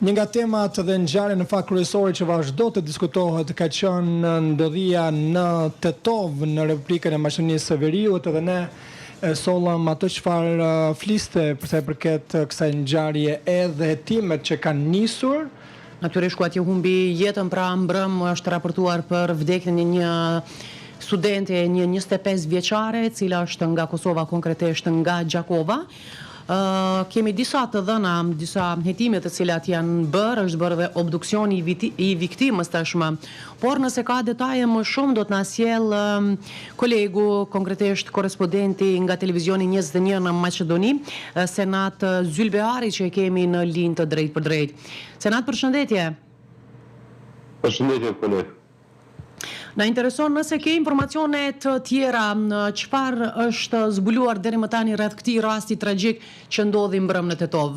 Një nga temat dhe ngjarje në fakt kryesore që vazhdo të diskutohet ka qenë ndodhia në Tetov në Republikën e Maqedonisë së Veriut dhe ne sollëm ato çfarë fliste për sa i përket kësaj ngjarje edhe hetimet që kanë nisur. Natyrisht ku atje humbi jetën pra mbrëm është raportuar për vdekjen e një studente, një 25 vjeçare, e cila është nga Kosova, konkretisht nga Gjakova. Kemi disa të dhëna, disa hetime të cilat janë bërë, është bërë dhe obduksioni i viktimës tashmë. Por nëse ka detaje më shumë do të na sjell kolegu, konkretisht korrespondenti nga televizioni 21 në Maqedoni, Senat Zylbehari, që e kemi në linjë të drejtë për drejtë. Senat, përshëndetje. Përshëndetje, koleg. Na intereson nëse ke informacione të tjera, çfarë është zbuluar deri më tani rreth këtij rasti tragjik që ndodhi mbrëm në Tetov.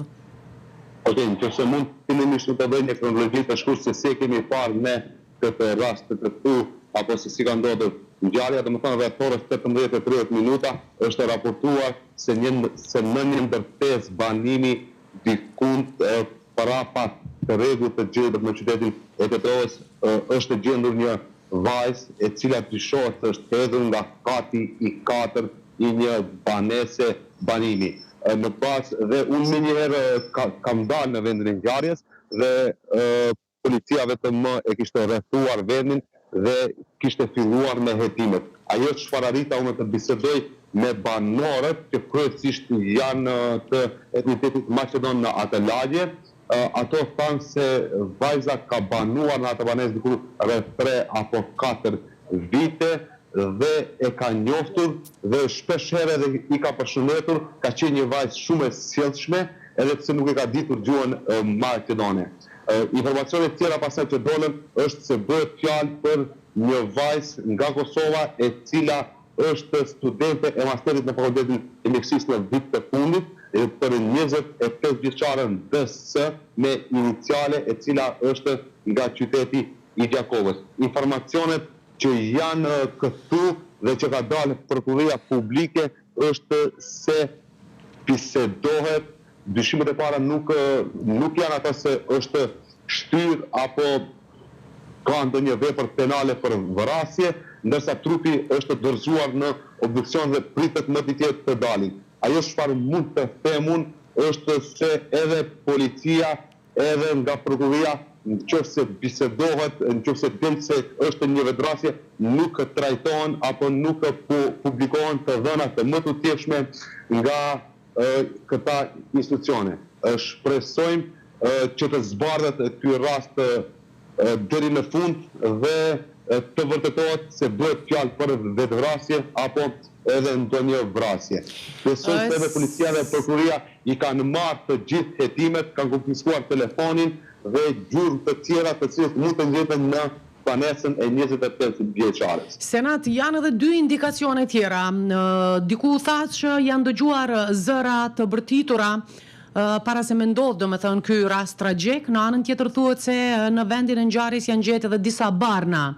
Okej, nëse mund fillimisht të bëj një kronologji të shkurtër se si kemi parë ne këtë rast të këtu apo se si ka ndodhur ngjarja, domethënë rreth orës 18:30 minuta është raportuar se në një ndërtesë banimi dikund parapat të rregullt të gjendur në qytetin e Tetovës është gjendur një vajzë e cila dyshohet se është hedhur nga kati i 4 i një banese banimi. Në bazë dhe unë më njëherë kam dalë në vendin e ngjarjes dhe policia vetëm e kishte rrethuar vendin dhe kishte filluar me hetimet. Ajo çfarë arrita unë të bisedoj me banorët që kryesisht janë të etnitetit maqedon në atë lagje, ato thanë se vajza ka banuar në atë banesë diku rreth 3 apo 4 vite dhe e ka njoftur dhe shpesh herë edhe i ka përshëndetur, ka qenë një vajzë shumë e sjellshme edhe pse nuk e ka ditur gjuhën maqedone. Informacionet tjera pasaj që dolën është se bëhet fjalë për një vajzë nga Kosova e cila është studente e masterit në fakultetin e mjekësisë në vit të fundit, për 25 vjeçaren DS me iniciale e cila është nga qyteti i Gjakovës. Informacionet që janë këtu dhe që ka dalë prokuroria publike është se bisedohet, dyshimet e para nuk janë ata se është shtyr apo ka ndonjë vepër penale për vrasje, ndërsa trupi është dorëzuar në obduksion dhe pritet më tjetër të dalin. Ajo çfarë mund të themun është se edhe policia, edhe nga prokuroria, nëse bisedohet, nëse del se është një vetvrasje, nuk trajtohen apo nuk publikohen të dhënat të më të tjeshme nga këta institucione. Shpresojmë që të zbardhet ky rast deri në fund dhe të vërtetohet se bëhet fjalë për vetvrasje apo edhe ndonjë vrasje. Besoj se edhe policia dhe prokuroria i kanë marrë të gjithë hetimet, kanë konfiskuar telefonin dhe gjurmë të tjera të cilët mund të gjeten në banesën e 25 vjeçares. Senat, janë edhe dy indikacione tjera. Diku thash që janë dëgjuar zëra të bërtitura para se me ndodh, domethënë ky rast tragjik. Në anën tjetër thuhet se në vendin e ngjarjes janë gjetur edhe disa barna.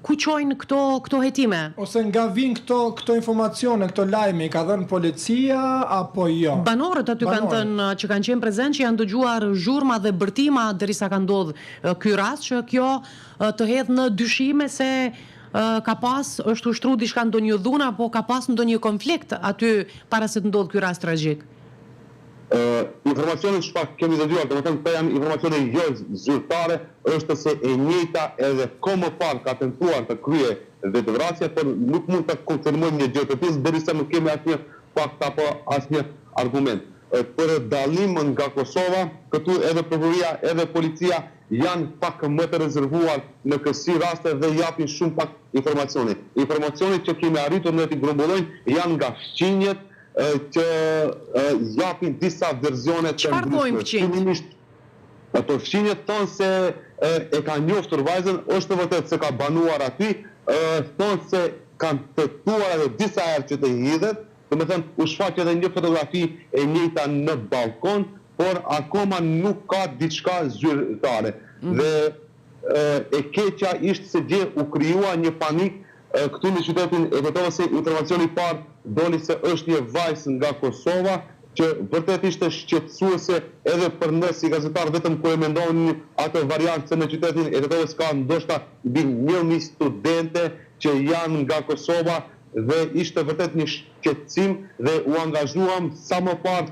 Ku qojnë këto hetime? Ose nga vinë këto informacione, këto lajme, i ka dhënë policia apo jo? Banorët aty kanë thënë që kanë qenë prezent, që janë dëgjuar zhurma dhe bërtima derisa ka ndodhur ky rast, që kjo të hedh në dyshime se është ushtruar diçka, ndonjë dhunë apo ka pas ndonjë konflikt aty para se të ndodhë ky rast tragjik. Informacionet që kemi dëgjuar, domethënë këto janë informacione jo zyrtare, është se e njëjta edhe kohë më parë ka tentuar të kryejë vetvrasje, por nuk mund të konfirmojmë një gjë të tillë derisa nuk kemi asnjë fakt apo asnjë argument. Për dallim nga Kosova, këtu edhe prokuroria edhe policia janë pak më të rezervuar në kësi raste dhe japin shumë pak informacione. Informacionet që kemi arritur ne të grumbullojmë janë nga fqinjet që japin disa verzione të ndryshme. Ato fqinjet thonë se e ka njoftur vajzën, është vërtet se ka banuar aty, thonë se kanë tentuar edhe disa herë që të hidhet, domethënë u shfaq edhe një fotografi e njëjta në balkon, por akoma nuk ka diçka zyrtare. Dhe e keqja ishte se dje u krijua një panik këtu në qytetin e Tetovës. Informacioni i parë doli se është një vajzë nga Kosova që vërtet ishte shqetësuese edhe për ne si gazetar, vetëm kur e mendonin atë variant se në qytetin e Tetovës ka ndoshta mbi 1000 studente që janë nga Kosova dhe ishte vërtet një shqetësim dhe u angazhuam sa më parë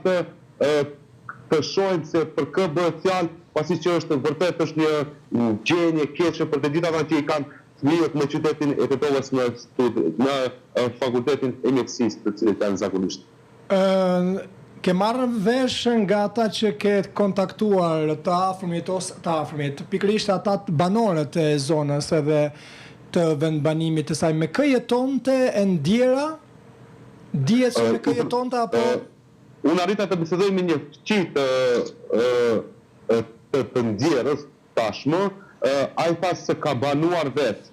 të shohim se për kë bëhet fjalë, pasi që është vërtet është një gjendje keqe për të gjithë ata që i kanë fëmijët në qytetin e Tetovës në fakultetin e mjekësisë, të cilët janë zakonisht. Ke marrë vesh nga ata që ke kontaktuar të afërmit, pikërisht ata të banorët e zonës edhe të vendbanimit të saj, me kë jetonte e ndjera? Dihet se me kë jetonte apo? Unë arrita të bisedoj me një fëmijë të ndjerës tashmë, ai tha se ka banuar vetë.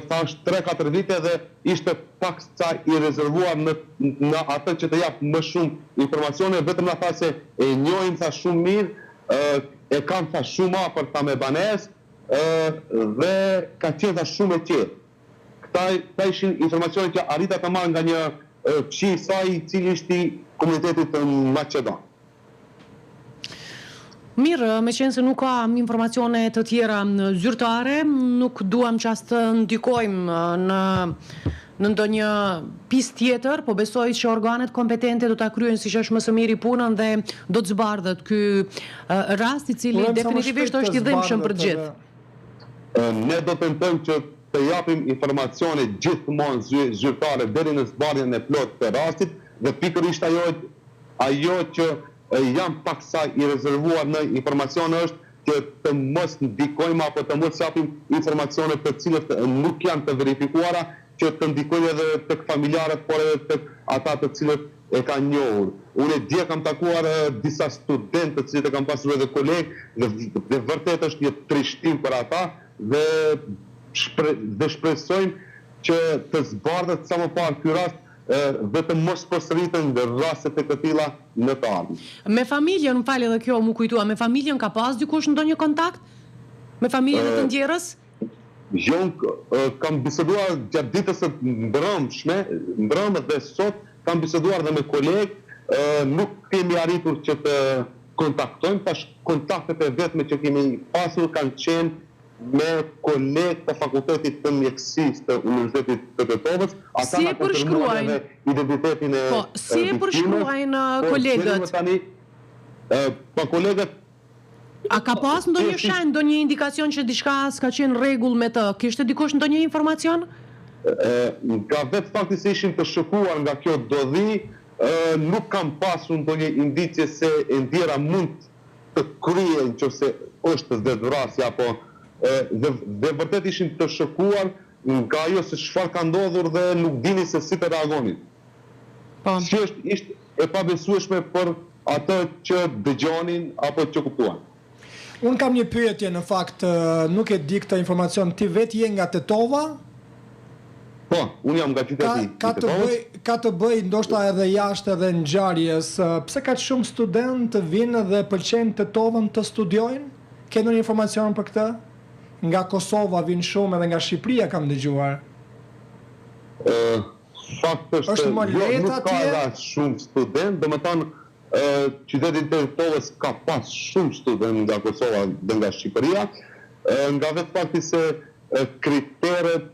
Thash 3-4 vite dhe ishte pak sa i rezervuar në atë që të jap më shumë informacione, vetëm na tha se e njohin tha shumë mirë, e kanë tha shumë afër ta me banesë dhe ka qenë tha shumë e qetë. Këta ishin informacione që arrita të marrë nga një fëmijë i saj i cili ishte i komunitetit të Maqedon. Mirë, me qenë se nuk ka informacione të tjera zyrtare, nuk duam që as të ndikojmë në ndonjë pistë tjetër, po besoj që organet kompetente do ta kryejnë siç është më së miri punën dhe do të zbardhet ky rast i cili definitivisht është i dhimbshëm për të gjithë. Ne do të tentojmë që të japim informacione gjithmonë zyrtare deri në zbardhjen e plotë të rastit dhe pikërisht ajo që jam paksa i rezervuar në informacion është që të mos ndikojmë apo të mos japim informacione të cilët nuk janë të verifikuara, që të ndikojnë edhe tek familjarët, por edhe tek ata të cilët e kanë njohur. Unë dje kam takuar disa studentë të cilët e kam pasur edhe kolegë dhe vërtet është një trishtim për ata dhe shpresojmë që të zbardhet sa më parë ky rast, vetëm mos përsëritën rastet e këtilla në të ardhmen. Me familjen, më fal edhe kjo më kujtua, me familjen ka pas dikush ndonjë kontakt? Me familjen e të ndjerës? Jo, kam biseduar gjatë ditës së mbrëmës dhe sot kam biseduar dhe me kolegë, nuk kemi arritur që të kontaktojmë, tash kontaktet e vetme që kemi pasur kanë qenë me kolegë të fakultetit të mjekësisë të Universitetit të Tetovës. Si e përshkruajnë identitetin e si e përshkruajnë kolegët? Po kolegët A ka pas ndonjë shenjë, ndonjë indikacion që diçka s'ka qenë rregull me të? Kishte dikush ndonjë informacion? Nga vetë fakti se ishim të shokuar nga kjo dodhi, nuk kam pasur ndonjë indicie se e ndjera mund të kryejnë nëse është vetvrasje apo dhe vërtet ishim të shokuar nga ajo se çfarë ka ndodhur dhe nuk dini se si të reagonin. Si ishte e pabesueshme për atë që dëgjonin apo që kuptuan. Unë kam një pyetje në fakt, nuk e di këtë informacion, ti vetë je nga Tetova? Po, unë jam nga qyteti i Tetovës. Ka të bëj ndoshta edhe jashtë edhe ngjarjes, pse ka shumë studentë vinë dhe pëlqejnë Tetovën të studiojnë? Ke ndonjë informacion për këtë? Nga Kosova vinë shumë edhe nga Shqipëria kam dëgjuar. Fakt është nuk ka edhe shumë student, domethënë qyteti i Tetovës ka pas shumë student nga Kosova dhe nga Shqipëria, nga vetë fakti se kriteret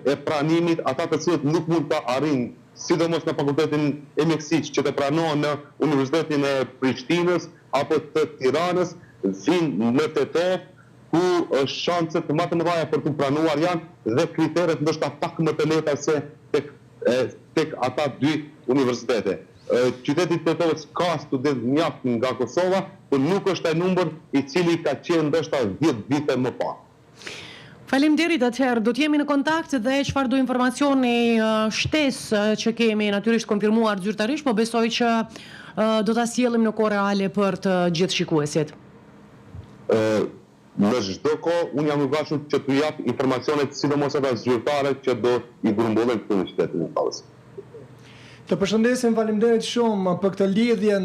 e pranimit, ata të cilët nuk mund të arrijnë, sidomos në fakultetin e mjekësisë që të pranohen në Universitetin e Prishtinës apo të Tiranës, vinë në Tetovë, ku shanset më të mëdha për të pranuar janë dhe kriteret ndoshta pak më të lehta se tek ata dy universitete. Qyteti i Tetovës ka student mjaft nga Kosova, por nuk është ai numër i cili ka qenë ndoshta 10 vite më parë. Faleminderit, atëherë do të jemi në kontakt dhe çfarë do informacioni shtesë që kemi natyrisht konfirmuar zyrtarisht, po besoj që do ta sjellim në kohë reale për të gjithë shikuesit. Në çdo kohë unë jam i gatshëm që t'ju jap informacionet sidomos ata zyrtare që do i grumbullen këtu në qytetin e Tetovës. Të përshëndesim, faleminderit shumë për këtë lidhje.